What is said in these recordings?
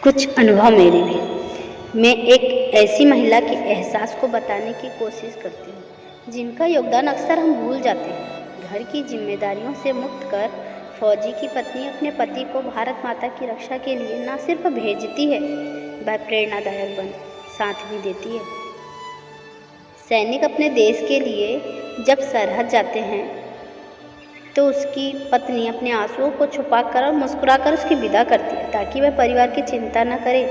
कुछ अनुभव मेरे भी। मैं एक ऐसी महिला के एहसास को बताने की कोशिश करती हूँ जिनका योगदान अक्सर हम भूल जाते हैं। घर की जिम्मेदारियों से मुक्त कर फौजी की पत्नी अपने पति को भारत माता की रक्षा के लिए न सिर्फ भेजती है, वह प्रेरणादायक बन साथ भी देती है। सैनिक अपने देश के लिए जब सरहद जाते हैं तो उसकी पत्नी अपने आंसुओं को छुपाकर और मुस्कुराकर उसकी विदा करती है ताकि वह परिवार की चिंता न करे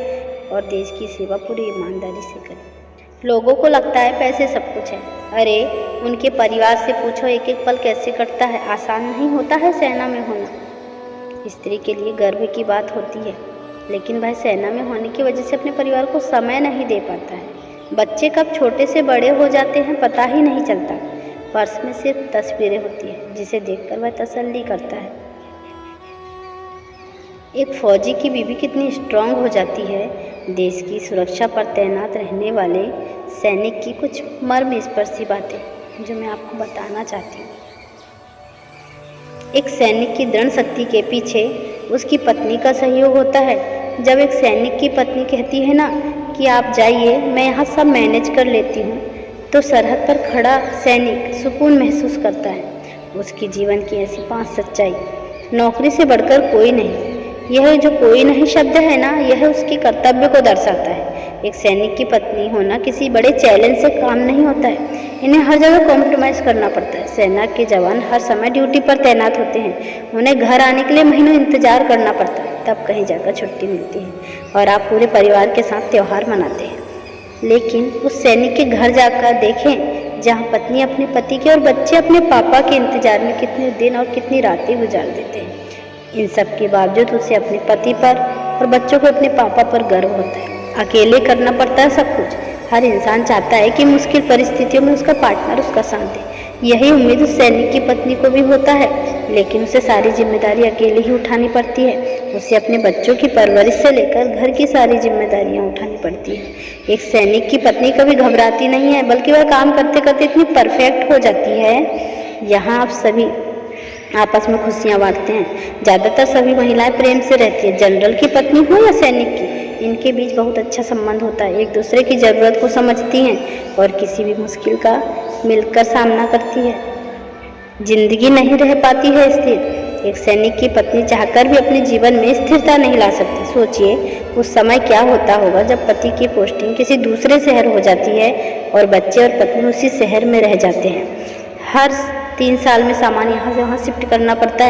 और देश की सेवा पूरी ईमानदारी से करे। लोगों को लगता है पैसे सब कुछ है। अरे उनके परिवार से पूछो एक एक पल कैसे कटता है। आसान नहीं होता है सेना में होना। स्त्री के लिए गर्व की बात होती है, लेकिन वह सेना में होने की वजह से अपने परिवार को समय नहीं दे पाता है। बच्चे कब छोटे से बड़े हो जाते हैं पता ही नहीं चलता। पर्स में सिर्फ तस्वीरें होती है जिसे देखकर वह तसल्ली करता है। एक फौजी की बीवी कितनी स्ट्रांग हो जाती है। देश की सुरक्षा पर तैनात रहने वाले सैनिक की कुछ मर्मस्पर्शी बातें जो मैं आपको बताना चाहती हूँ। एक सैनिक की दृढ़ शक्ति के पीछे उसकी पत्नी का सहयोग होता है। जब एक सैनिक की पत्नी कहती है ना कि आप जाइए, मैं यहाँ सब मैनेज कर लेती हूँ, तो सरहद पर खड़ा सैनिक सुकून महसूस करता है। उसकी जीवन की ऐसी 5 सच्चाई नौकरी से बढ़कर कोई नहीं। यह जो कोई नहीं शब्द है ना, यह उसके कर्तव्य को दर्शाता है। एक सैनिक की पत्नी होना किसी बड़े चैलेंज से काम नहीं होता है। इन्हें हर जगह कॉम्प्रोमाइज़ करना पड़ता है। सेना के जवान हर समय ड्यूटी पर तैनात होते हैं। उन्हें घर आने के लिए महीनों इंतजार करना पड़ता है, तब कहीं जाकर छुट्टी मिलती है और आप पूरे परिवार के साथ त्यौहार मनाते हैं। लेकिन उस सैनिक के घर जाकर देखें जहाँ पत्नी अपने पति के और बच्चे अपने पापा के इंतजार में कितने दिन और कितनी रातें गुजार देते हैं। इन सब के बावजूद उसे अपने पति पर और बच्चों को अपने पापा पर गर्व होता है। अकेले करना पड़ता है सब कुछ। हर इंसान चाहता है कि मुश्किल परिस्थितियों में उसका पार्टनर उसका साथ दे। यही उम्मीद उस सैनिक की पत्नी को भी होता है, लेकिन उसे सारी जिम्मेदारी अकेले ही उठानी पड़ती है। उसे अपने बच्चों की परवरिश से लेकर घर की सारी जिम्मेदारियां उठानी पड़ती है। एक सैनिक की पत्नी कभी घबराती नहीं है, बल्कि वह काम करते करते इतनी परफेक्ट हो जाती है। यहाँ आप सभी आपस में खुशियाँ बांटते हैं। ज़्यादातर सभी महिलाएं प्रेम से रहती है। जनरल की पत्नी हो या सैनिक की, इनके बीच बहुत अच्छा संबंध होता है। एक दूसरे की ज़रूरत को समझती हैं और किसी भी मुश्किल का मिलकर सामना करती है। जिंदगी नहीं रह पाती है स्थिर। एक सैनिक की पत्नी चाहकर भी अपने जीवन में स्थिरता नहीं ला सकती। सोचिए उस समय क्या होता होगा जब पति की पोस्टिंग किसी दूसरे शहर हो जाती है और बच्चे और पत्नी उसी शहर में रह जाते हैं। हर 3 साल में सामान यहाँ से वहाँ शिफ्ट करना पड़ता है।